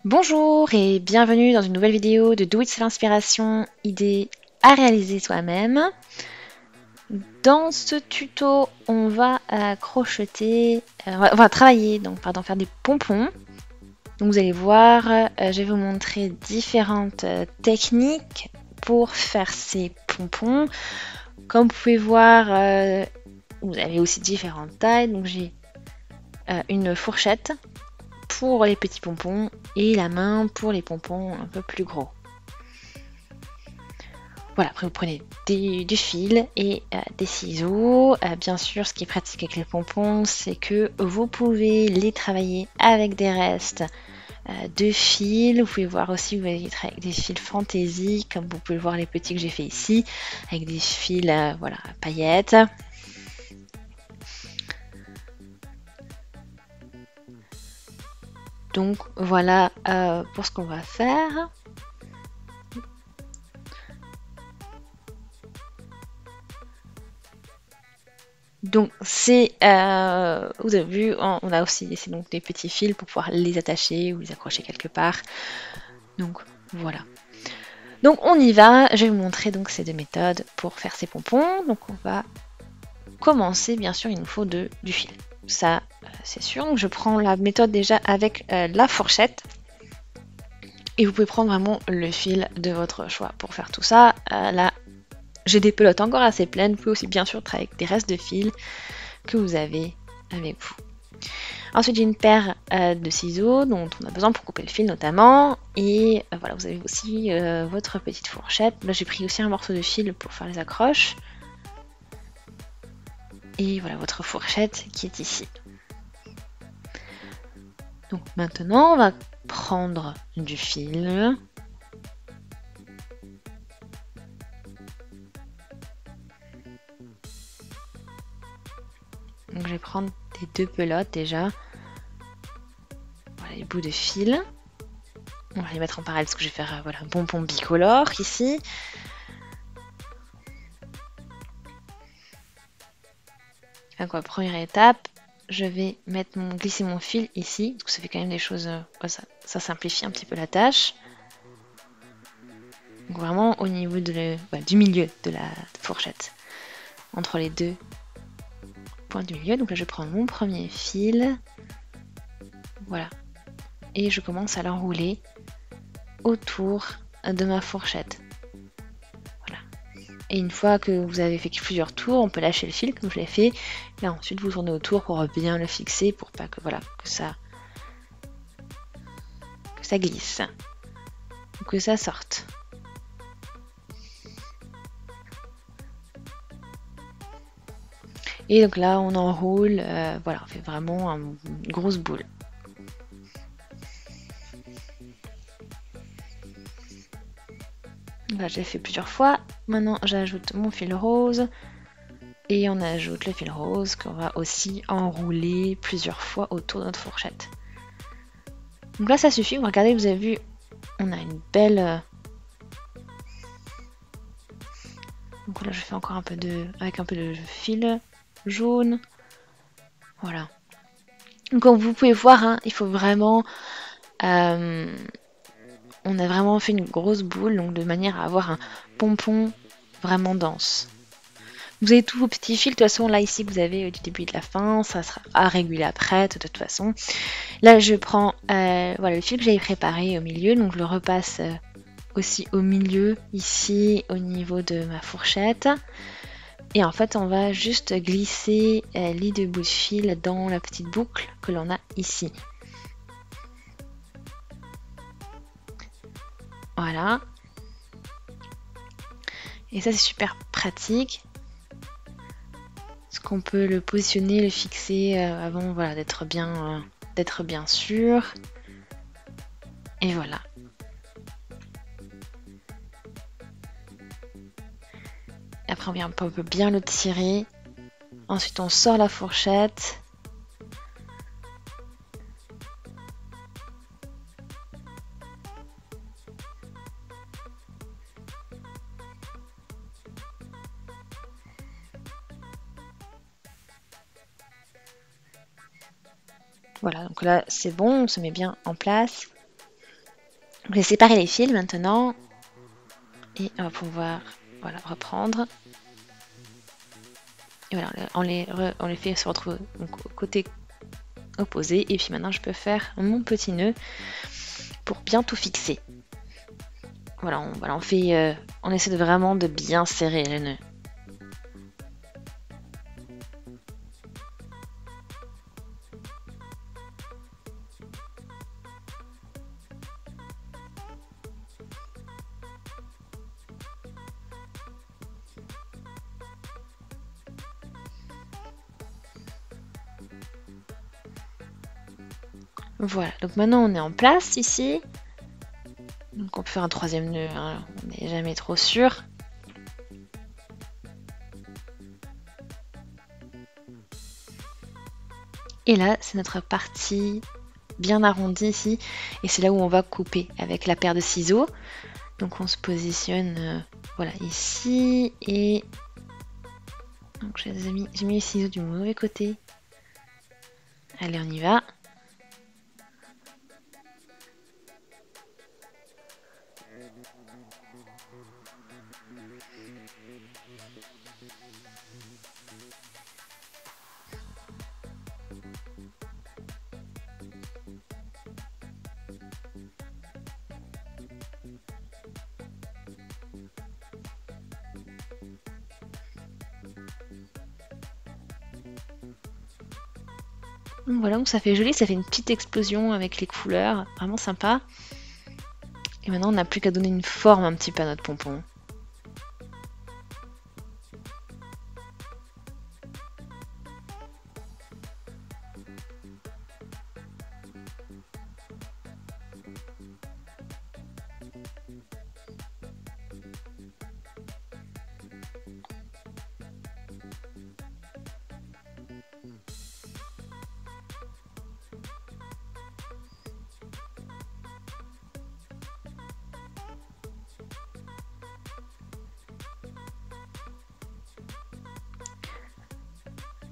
Bonjour et bienvenue dans une nouvelle vidéo de Do It Self Inspiration, idées à réaliser soi-même. Dans ce tuto, on va crocheter, on va travailler, donc pardon, faire des pompons. Donc vous allez voir, je vais vous montrer différentes techniques pour faire ces pompons. Comme vous pouvez voir, vous avez aussi différentes tailles. Donc j'ai une fourchette pour les petits pompons et la main pour les pompons un peu plus gros. Voilà, après vous prenez du fil et des ciseaux. Bien sûr, ce qui est pratique avec les pompons, c'est que vous pouvez les travailler avec des restes de fil. Vous pouvez voir aussi, vous pouvez travailler avec des fils fantaisie, comme vous pouvez voir les petits que j'ai fait ici, avec des fils voilà, paillettes. Donc voilà pour ce qu'on va faire. Donc c'est, vous avez vu, on a aussi laissé donc des petits fils pour pouvoir les attacher ou les accrocher quelque part. Donc voilà. Donc on y va, je vais vous montrer donc ces deux méthodes pour faire ces pompons. Donc on va commencer, bien sûr il nous faut du fil. Ça c'est sûr, donc je prends la méthode déjà avec la fourchette. Et vous pouvez prendre vraiment le fil de votre choix pour faire tout ça. Là j'ai des pelotes encore assez pleines, vous pouvez aussi bien sûr travailler avec des restes de fil que vous avez avec vous. Ensuite, j'ai une paire de ciseaux dont on a besoin pour couper le fil notamment. Et voilà, vous avez aussi votre petite fourchette. Là, j'ai pris aussi un morceau de fil pour faire les accroches. Et voilà votre fourchette qui est ici. Donc maintenant, on va prendre du fil. Donc je vais prendre des deux pelotes déjà. Voilà les bouts de fil. On va les mettre en parallèle parce que je vais faire voilà, un pompon bicolore ici. Donc première étape, je vais glisser mon fil ici. Donc ça fait quand même des choses, ça simplifie un petit peu la tâche. Donc vraiment au niveau du milieu de la fourchette, entre les deux points du milieu. Donc là je prends mon premier fil, voilà, et je commence à l'enrouler autour de ma fourchette. Voilà. Et une fois que vous avez fait plusieurs tours, on peut lâcher le fil comme je l'ai fait. Et ensuite vous tournez autour pour bien le fixer, pour pas que voilà que ça glisse, ou que ça sorte. Et donc là, on enroule, voilà, on fait vraiment une grosse boule. Là, j'ai fait plusieurs fois. Maintenant, j'ajoute mon fil rose. Et on ajoute le fil rose qu'on va aussi enrouler plusieurs fois autour de notre fourchette. Donc là, ça suffit. Regardez, vous avez vu, on a une belle... Donc là, je fais encore avec un peu de fil jaune. Voilà. Donc comme vous pouvez voir, hein, il faut vraiment... on a vraiment fait une grosse boule, donc de manière à avoir un pompon vraiment dense. Vous avez tous vos petits fils, de toute façon là ici vous avez du début et de la fin, ça sera à réguler après de toute façon. Là je prends voilà, le fil que j'avais préparé au milieu, donc je le repasse aussi au milieu ici au niveau de ma fourchette. Et en fait on va juste glisser les deux bouts de fil dans la petite boucle que l'on a ici. Voilà. Et ça c'est super pratique. Parce qu'on peut le positionner, le fixer avant voilà, d'être bien sûr. Et voilà. Après on peut bien le tirer. Ensuite on sort la fourchette. Voilà, donc là c'est bon, on se met bien en place. Je vais séparer les fils maintenant. Et on va pouvoir voilà, reprendre. Et voilà, on les fait se retrouver donc, au côté opposé. Et puis maintenant, je peux faire mon petit nœud pour bien tout fixer. Voilà, on fait, on essaie vraiment de bien serrer le nœud. Voilà, donc maintenant on est en place ici. Donc on peut faire un troisième nœud, hein, on n'est jamais trop sûr. Et là, c'est notre partie bien arrondie ici. Et c'est là où on va couper avec la paire de ciseaux. Donc on se positionne voilà, ici. Et donc j'ai mis les ciseaux du mauvais côté. Allez, on y va. Voilà, donc ça fait joli, ça fait une petite explosion avec les couleurs, vraiment sympa. Et maintenant, on n'a plus qu'à donner une forme un petit peu à notre pompon.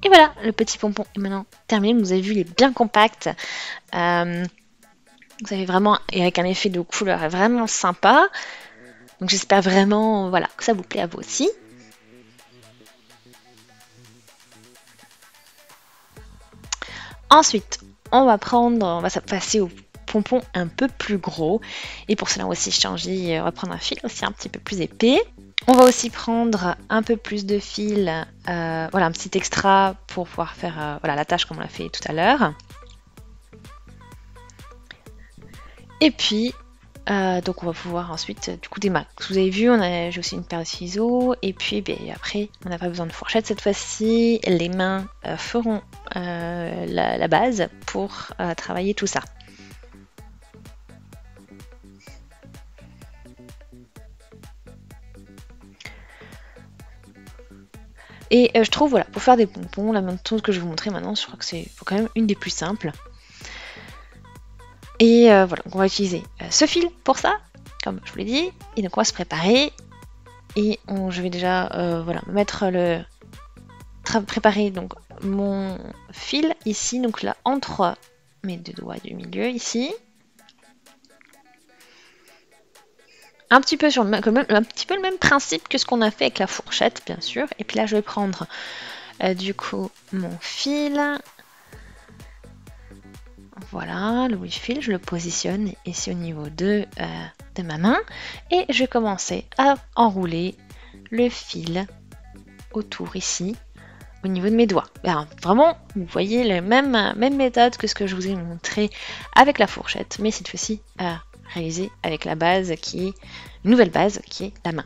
Et voilà, le petit pompon est maintenant terminé. Vous avez vu, il est bien compact. Vous avez vraiment, et avec un effet de couleur vraiment sympa. Donc j'espère vraiment voilà, que ça vous plaît à vous aussi. Ensuite, on va passer au pompon un peu plus gros. Et pour cela, on va aussi changer, on va prendre un fil aussi un petit peu plus épais. On va aussi prendre un peu plus de fil, voilà, un petit extra pour pouvoir faire voilà, la tâche comme on l'a fait tout à l'heure. Et puis, donc on va pouvoir ensuite du coup démarrer. Vous avez vu, j'ai aussi une paire de ciseaux. Et puis après, on n'a pas besoin de fourchette cette fois-ci. Les mains feront la base pour travailler tout ça. Et je trouve, voilà, pour faire des pompons, la méthode que je vais vous montrer maintenant, je crois que c'est quand même une des plus simples. Et voilà, donc on va utiliser ce fil pour ça, comme je vous l'ai dit. Et donc on va se préparer. Et je vais déjà voilà, préparer donc mon fil ici, donc là entre mes deux doigts du milieu ici. Un petit peu un petit peu le même principe que ce qu'on a fait avec la fourchette, bien sûr. Et puis là, je vais prendre du coup mon fil. Voilà, le fil, je le positionne ici au niveau de ma main. Et je vais commencer à enrouler le fil autour ici, au niveau de mes doigts. Alors, vraiment, vous voyez la même méthode que ce que je vous ai montré avec la fourchette, mais cette fois-ci réalisée avec la base qui est une nouvelle base qui est la main.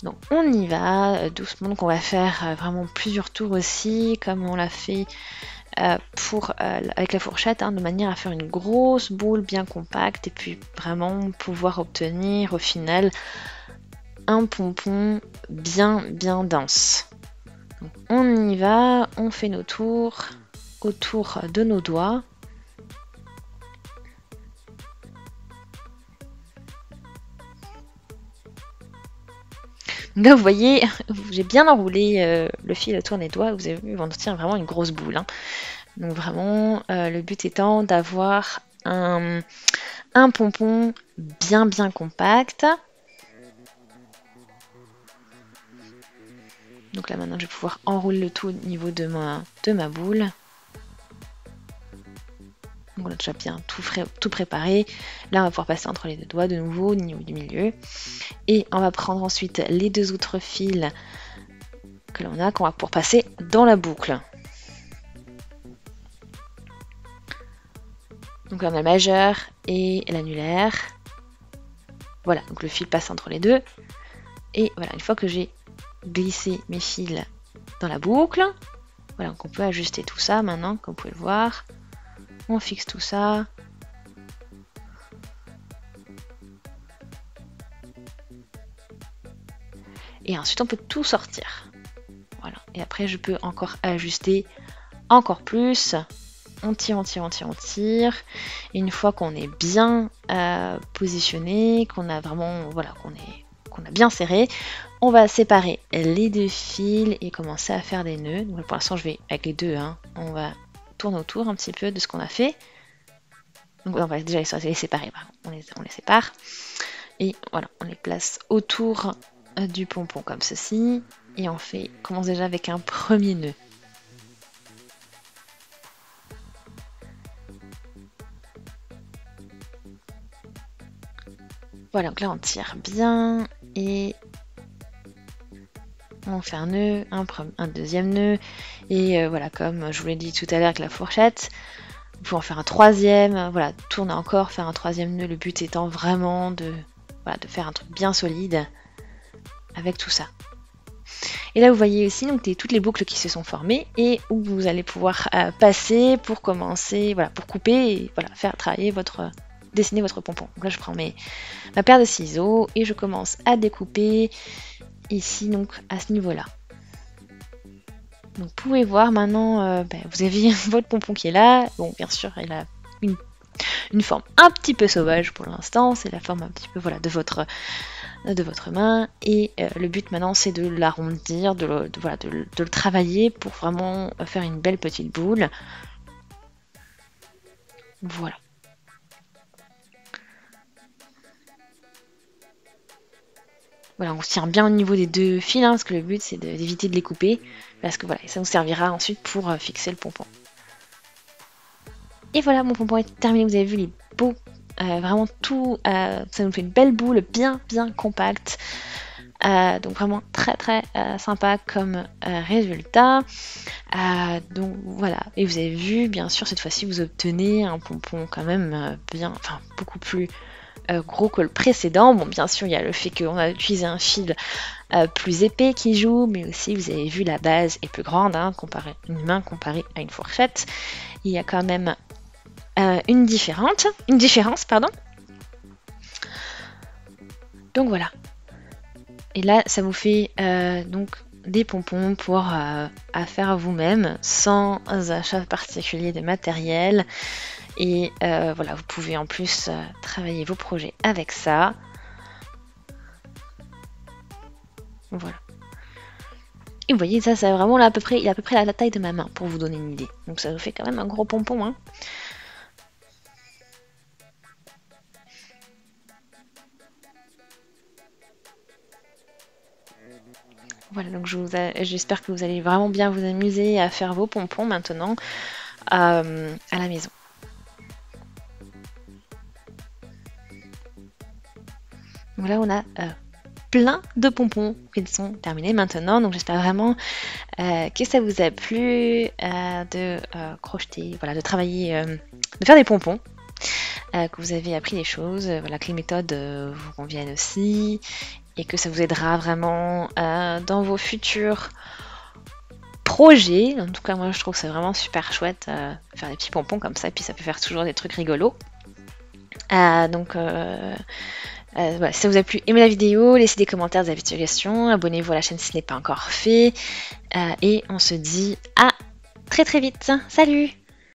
Donc on y va doucement, donc on va faire vraiment plusieurs tours aussi, comme on l'a fait avec la fourchette, hein, de manière à faire une grosse boule bien compacte et puis vraiment pouvoir obtenir au final un pompon bien dense. Donc on y va, on fait nos tours autour de nos doigts. Là, vous voyez, j'ai bien enroulé le fil autour des doigts. Vous avez vu, on tient vraiment une grosse boule. Hein. Donc vraiment, le but étant d'avoir un un pompon bien compact. Donc là maintenant je vais pouvoir enrouler le tout au niveau de ma boule. Donc on a déjà bien tout préparé. Là on va pouvoir passer entre les deux doigts de nouveau au niveau du milieu. Et on va prendre ensuite les deux autres fils que l'on a, qu'on va pouvoir passer dans la boucle. Donc là on a le majeur et l'annulaire. Voilà, donc le fil passe entre les deux. Et voilà, une fois que j'ai glissé mes fils dans la boucle, voilà, donc on peut ajuster tout ça maintenant, comme vous pouvez le voir. On fixe tout ça. Et ensuite on peut tout sortir. Voilà. Et après je peux encore ajuster encore plus. On tire. Et une fois qu'on est bien positionné, qu'on a vraiment, voilà, qu'on a bien serré, on va séparer les deux fils et commencer à faire des nœuds. Donc pour l'instant je vais avec les deux, hein, on va tourner autour un petit peu de ce qu'on a fait. Donc on va déjà les séparer, on les sépare. Et voilà, on les place autour du pompon comme ceci. Et on commence déjà avec un premier nœud. Voilà, donc là on tire bien et on fait un nœud, un deuxième nœud. Et voilà, comme je vous l'ai dit tout à l'heure avec la fourchette, vous pouvez en faire un troisième, voilà, tourner encore, faire un troisième nœud. Le but étant vraiment de faire un truc bien solide avec tout ça. Et là vous voyez aussi donc toutes les boucles qui se sont formées et où vous allez pouvoir passer pour commencer, voilà, pour couper et voilà, faire travailler dessiner votre pompon. Donc là je prends ma paire de ciseaux et je commence à découper ici donc à ce niveau là. Donc vous pouvez voir maintenant, vous avez votre pompon qui est là. Bon bien sûr il a une forme un petit peu sauvage pour l'instant, c'est la forme un petit peu voilà de votre main et le but maintenant c'est de l'arrondir, de le travailler pour vraiment faire une belle petite boule. Voilà. Voilà, on se tient bien au niveau des deux fils, hein, parce que le but c'est d'éviter de les couper, parce que voilà, ça nous servira ensuite pour fixer le pompon. Et voilà, mon pompon est terminé, vous avez vu les beaux, vraiment tout, ça nous fait une belle boule bien compacte. Donc vraiment très sympa comme résultat. Donc voilà, et vous avez vu, bien sûr, cette fois-ci vous obtenez un pompon quand même beaucoup plus gros que le précédent. Bon, bien sûr, il y a le fait qu'on a utilisé un fil plus épais qui joue, mais aussi vous avez vu la base est plus grande, hein, une main comparée à une fourchette. Il y a quand même une différence, pardon. Donc voilà. Et là, ça vous fait donc des pompons pour à faire vous-même, sans achat particulier de matériel. Et voilà, vous pouvez en plus travailler vos projets avec ça. Voilà. Et vous voyez, ça, c'est vraiment là, il a à peu près la taille de ma main, pour vous donner une idée. Donc ça vous fait quand même un gros pompon, hein. Voilà, donc j'espère que vous allez vraiment bien vous amuser à faire vos pompons maintenant à la maison. Donc là, on a plein de pompons qui sont terminés maintenant. Donc j'espère vraiment que ça vous a plu de crocheter, voilà, de travailler, de faire des pompons. Que vous avez appris des choses, voilà, que les méthodes vous conviennent aussi et que ça vous aidera vraiment dans vos futurs projets. En tout cas, moi je trouve que c'est vraiment super chouette faire des petits pompons comme ça, et puis ça peut faire toujours des trucs rigolos. Donc voilà, si ça vous a plu, aimez la vidéo, laissez des commentaires, des suggestions, abonnez-vous à la chaîne si ce n'est pas encore fait, et on se dit à très vite. Salut!